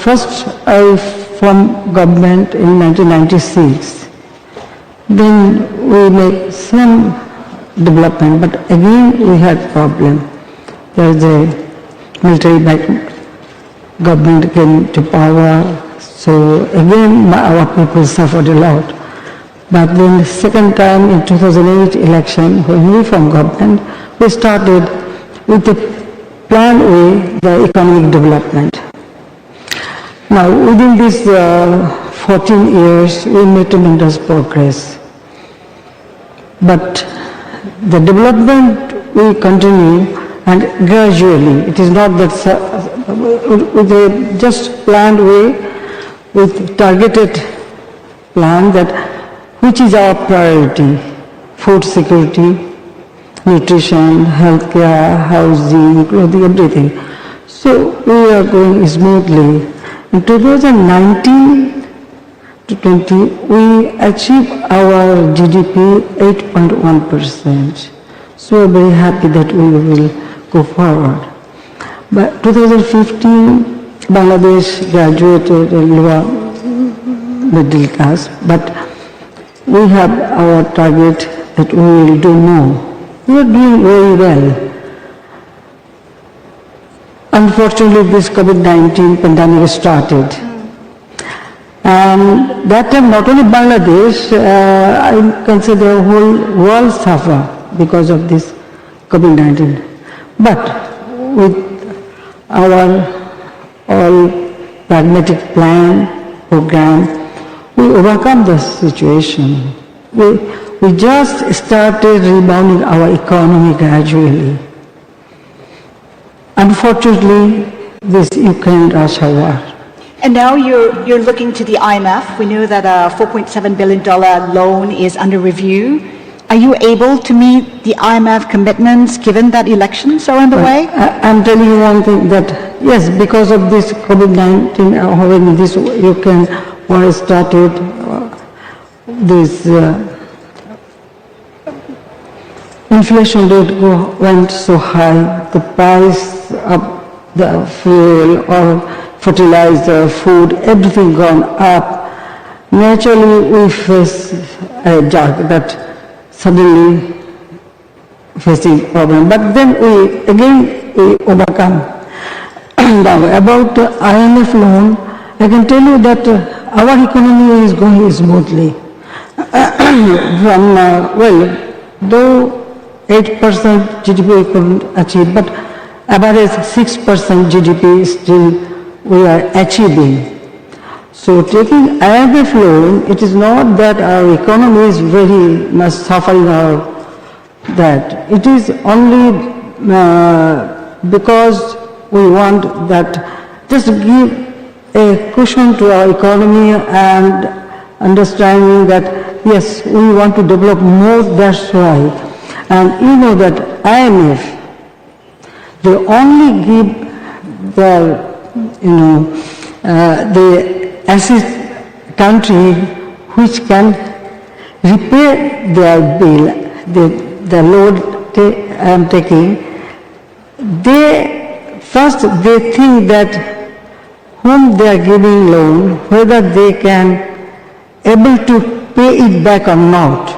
first I formed government in 1996. Then we made some development, but again we had problem. There was a military-backed government came to power, so again our people suffered a lot. But then the second time in 2008 election, when we formed government, we started with a planned way the economic development. Now within these 14 years, we made tremendous progress. But the development will continue, and gradually. It is not that with a just planned way, with targeted plan that which is our priority: food security, nutrition, healthcare, housing, clothing, everything. So we are going smoothly. In 2019 to 20, we achieved our GDP 8.1%. So we're very happy that we will go forward. But 2015, Bangladesh graduated a lower middle class, but we have our target that we will do more. We are doing very well. Unfortunately, this COVID-19 pandemic started. And that time, not only Bangladesh, I consider the whole world suffer because of this COVID-19. But with our all pragmatic plan, program, we overcome the situation. We just started rebounding our economy gradually. Unfortunately, this Ukraine-Russia war. And now you're looking to the IMF. We know that a $4.7 billion loan is under review. Are you able to meet the IMF commitments given that elections are underway? I'm telling you one thing, that yes, because of this COVID-19, when this Ukraine war started, this inflation rate went so high, the price of the fuel or fertilizer, food, everything gone up. Naturally, we face a jerk that suddenly facing problem. But then we overcome. Now, about the IMF loan, I can tell you that our economy is going smoothly. From, though 8% GDP we couldn't achieve, but average 6% GDP still we are achieving. So taking IMF loan, it is not that our economy is very much suffering or that. It is only because we want that just give a cushion to our economy and understanding that yes, we want to develop more, that's why. And you know that IMF, they only give their, the assist country which can repay their bill, the load I am taking. First they think that whom they are giving loan, whether they can able to pay it back or not.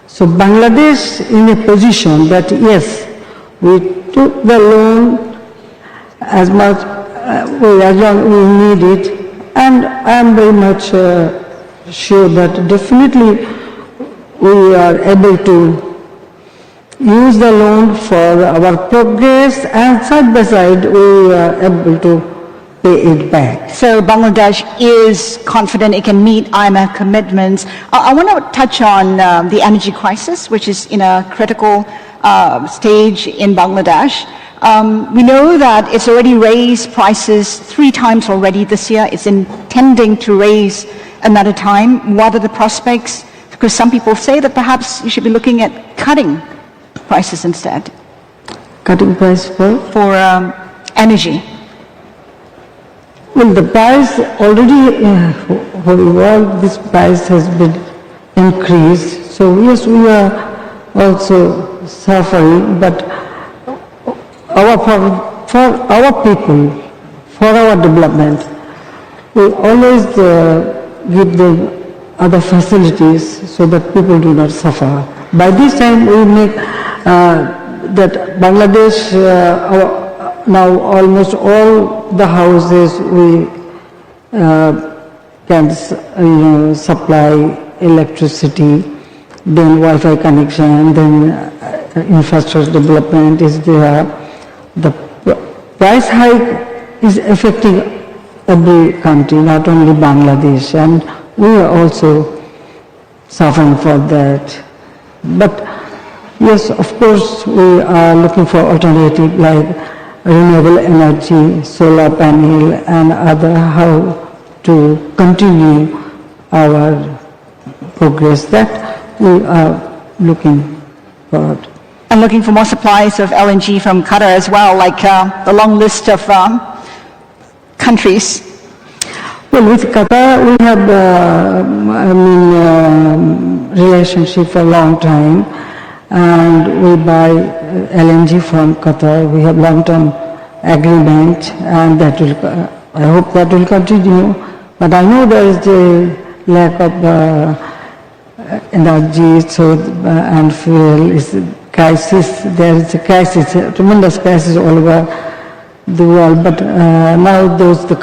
So Bangladesh in a position that yes, we took the loan as much as long we need it, and I am very much sure that definitely we are able to use the loan for our progress, and side by side we are able to pay it back. So Bangladesh is confident it can meet IMF commitments. I want to touch on the energy crisis, which is in a critical stage in Bangladesh. We know that it's already raised prices 3 times already this year. It's intending to raise another time. What are the prospects? Because some people say that perhaps you should be looking at cutting prices instead. Cutting price for energy. Well, the price already for the world, this price has been increased. So yes, we are also suffering, but for our people, for our development, We always give them other facilities so that people do not suffer. By this time, we make that Bangladesh, now almost all the houses we can supply electricity, then Wi-Fi connection, then infrastructure development is there. The price hike is affecting every country, not only Bangladesh, and we are also suffering for that. But yes, of course, we are looking for alternative like renewable energy, solar panel, and other how to continue our progress that we are looking for. And looking for more supplies of LNG from Qatar as well, like the long list of countries. Well, with Qatar, we have, relationship for a long time, and we buy LNG from Qatar. We have long-term agreement, and that will, I hope that will continue. But I know there is a lack of energy, and fuel is a crisis. There is a crisis, a tremendous crisis all over the world. But now those the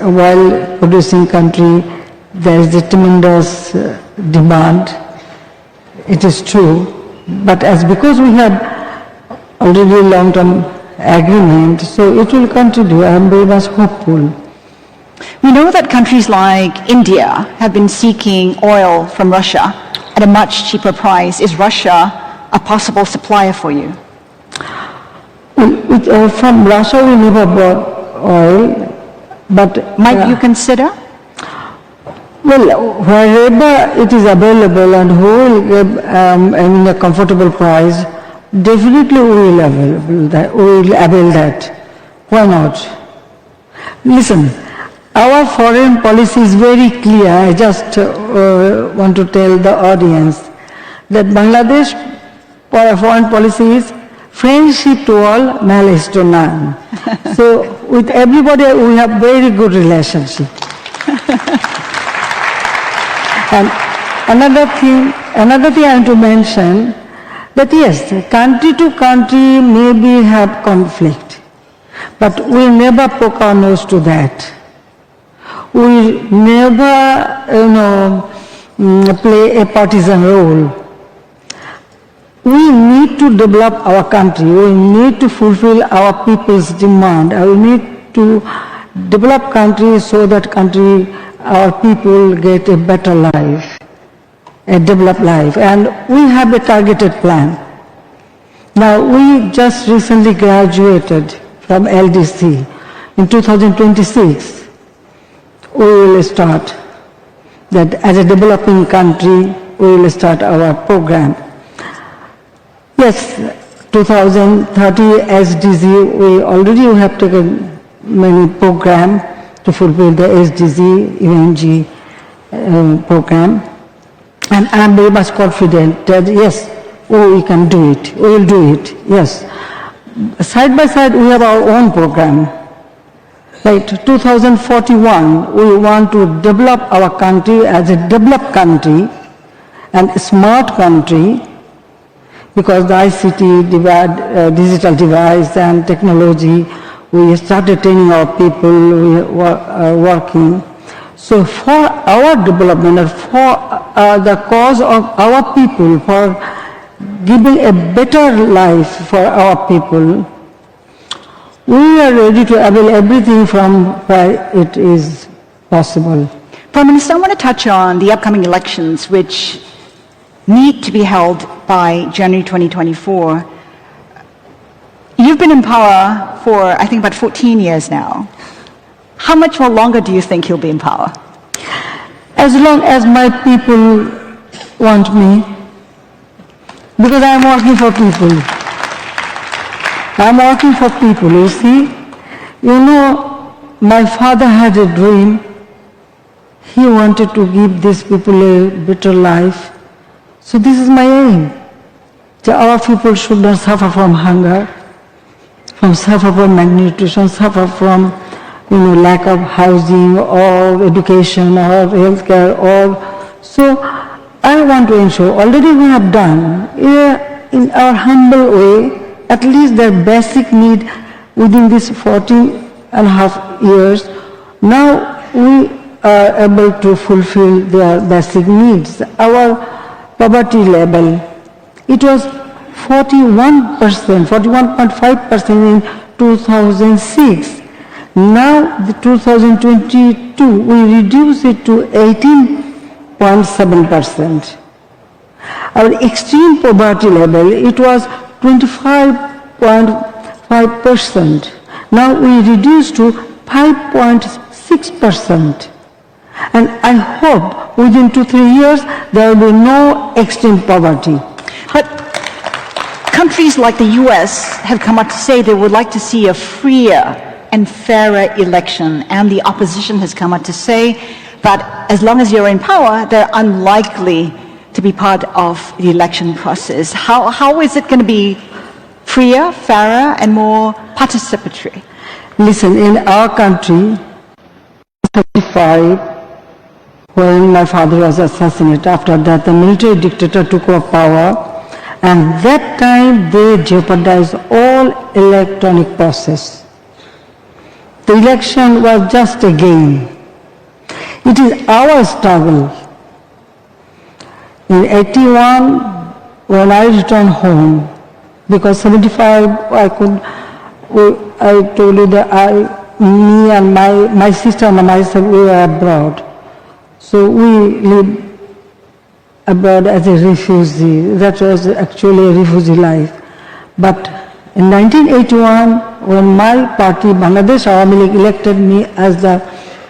oil producing country, there is a tremendous demand. It is true, but because we have already long-term agreement, so it will continue. I am very much hopeful. We know that countries like India have been seeking oil from Russia at a much cheaper price. Is Russia a possible supplier for you? From Russia we never bought oil, but... Might you consider? Well, wherever it is available and who will give a comfortable price, definitely we will avail that. Why not? Listen, our foreign policy is very clear. I just want to tell the audience that Bangladesh foreign policy is friendship to all, malice to none. So with everybody we have very good relationship. And another thing I want to mention, that yes, country to country maybe have conflict, but we never poke our nose to that. We never, play a partisan role. We need to develop our country. We need to fulfill our people's demand. We need to develop country so that our people get a better life, a developed life. And we have a targeted plan. Now, we just recently graduated from LDC. In 2026, we will start that as a developing country, we will start our program. Yes, 2030 SDG, we already have taken many programs to fulfill the SDG, UNG program. And I am very much confident that yes, we can do it, we will do it, yes. Side by side, we have our own program. Like 2041, we want to develop our country as a developed country and a smart country, because the ICT digital device and technology, we started training our people, we are working. So for our development and for the cause of our people, for giving a better life for our people, we are ready to avail everything from where it is possible. Prime Minister, I want to touch on the upcoming elections, which need to be held by January 2024. You've been in power for, I think, about 14 years now. How much more longer do you think you'll be in power? As long as my people want me, because I'm working for people. I'm working for people, you see. My father had a dream. He wanted to give these people a better life. So this is my aim. that our people should not suffer from hunger, suffer from malnutrition, suffer from lack of housing or education or healthcare so I want to ensure, already we have done in our humble way, at least their basic need within these 14.5 years. Now we are able to fulfill their basic needs. Our poverty level, it was 41%, 41.5% in 2006. Now, the 2022, we reduce it to 18.7%. Our extreme poverty level, it was 25.5%. Now we reduce to 5.6%. And I hope within 2-3 years, there will be no extreme poverty. But countries like the US have come out to say they would like to see a freer and fairer election, and the opposition has come out to say that as long as you're in power, they're unlikely to be part of the election process. How is it going to be freer, fairer, and more participatory? Listen, in our country, 1935, when my father was assassinated, after that the military dictator took over power, and that time they jeopardized all electronic process. The election was just a game. It is our struggle. In 81, when I returned home, because 75, I told you that me and my sister and myself, we were abroad. So we lived abroad as a refugee. That was actually a refugee life. But in 1981, when my party, Bangladesh Awami League, elected me as the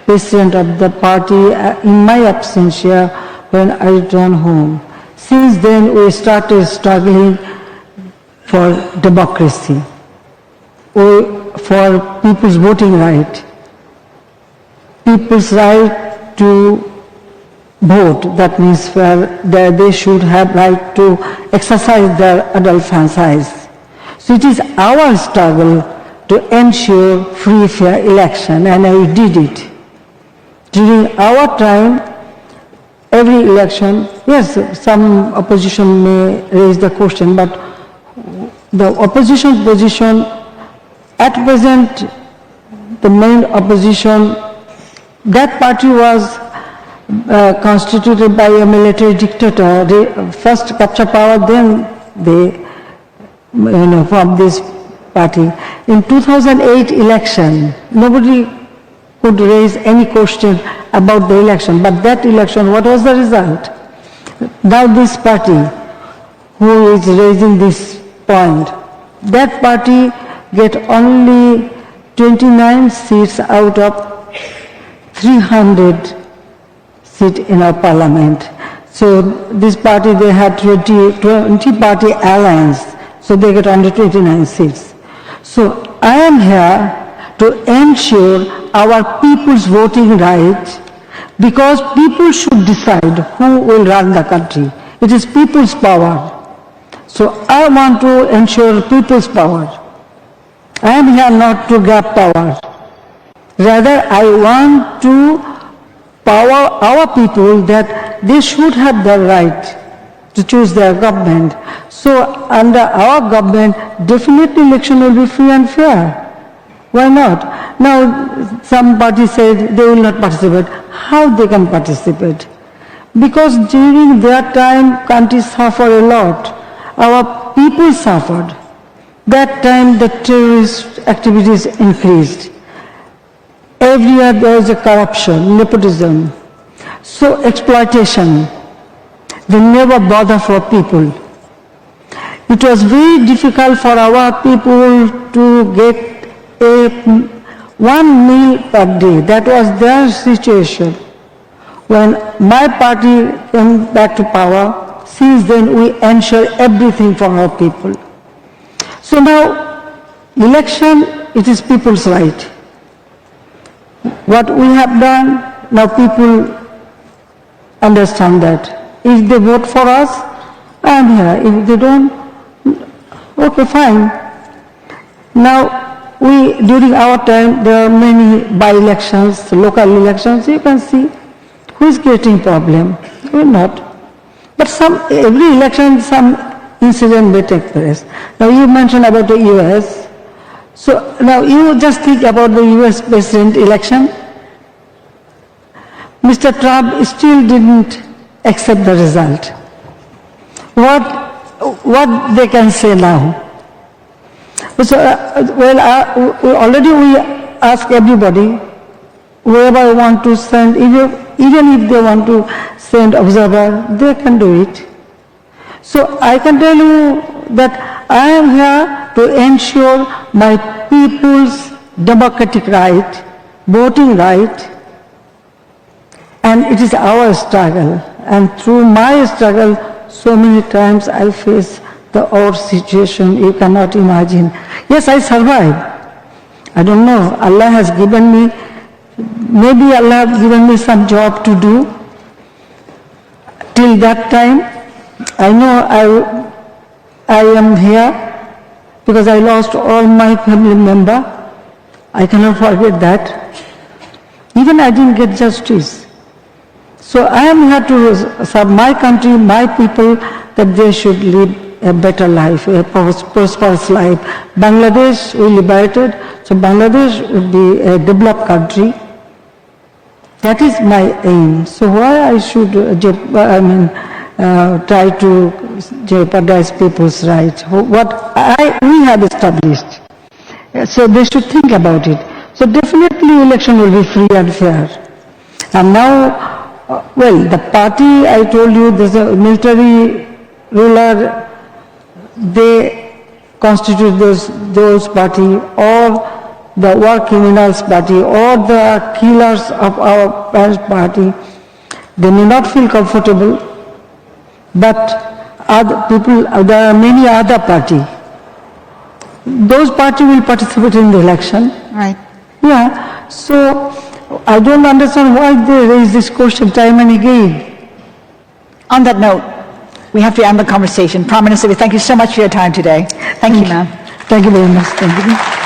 president of the party in my absentia when I returned home. Since then, we started struggling for democracy, for people's voting right, people's right to vote. That means they should have right to exercise their adult franchise. So it is our struggle to ensure free, fair election, and I did it. During our time, every election, yes, some opposition may raise the question, but the opposition position, at present, the main opposition, that party was constituted by a military dictator. They first capture power, then they form this party. In 2008 election, nobody could raise any question about the election, but that election, what was the result? Now this party, who is raising this point, that party get only 29 seats out of 300 seats in our parliament. So this party, they had 20 party alliance, so they get only 29 seats. So I am here to ensure our people's voting right, because people should decide who will run the country. It is people's power. So I want to ensure people's power. I am here not to grab power. Rather, I want to power our people that they should have the right to choose their government. So under our government, definitely election will be free and fair. Why not? Now, some parties said they will not participate. How they can participate? Because during their time, countries suffered a lot. Our people suffered. That time, the terrorist activities increased. Every year there was a corruption, nepotism, so exploitation. They never bother for people. It was very difficult for our people to get one meal per day. That was their situation. When my party came back to power, since then we ensure everything for our people. So now, election, it is people's right. What we have done, now people understand that. If they vote for us, I am here. If they don't, Okay, fine. Now, during our time, there are many by-elections, local elections. You can see who is creating problem, who is not. But every election, some incident may take place. Now, you mentioned about the US. So now you just think about the US president election. Mr. Trump still didn't accept the result. What they can say now? So, already we ask everybody, whoever want to send, even if they want to send observer, they can do it. So I can tell you that I am here to ensure my people's democratic right, voting right, and it is our struggle. And through my struggle, so many times I face the odd situation you cannot imagine. Yes, I survived. I don't know. Allah has given me, maybe Allah has given me some job to do. Till that time, I know I am here because I lost all my family member. I cannot forget that. Even I didn't get justice. So I am here to serve my country, my people, that they should live a better life, a prosperous life. Bangladesh we liberated, so Bangladesh would be a developed country. That is my aim. So why I should, try to jeopardize people's rights? We have established. So they should think about it. So definitely election will be free and fair. And now, the party, I told you, there's a military ruler, they constitute those party, or the war criminals party, or the killers of our parents' party. They may not feel comfortable, but other people, there are many other parties. Those parties will participate in the election. Right. Yeah, so I don't understand why they raise this question time and again. On that note, we have to end the conversation. Prime Minister, we thank you so much for your time today. Thank you, ma'am. Thank you very much. Thank you.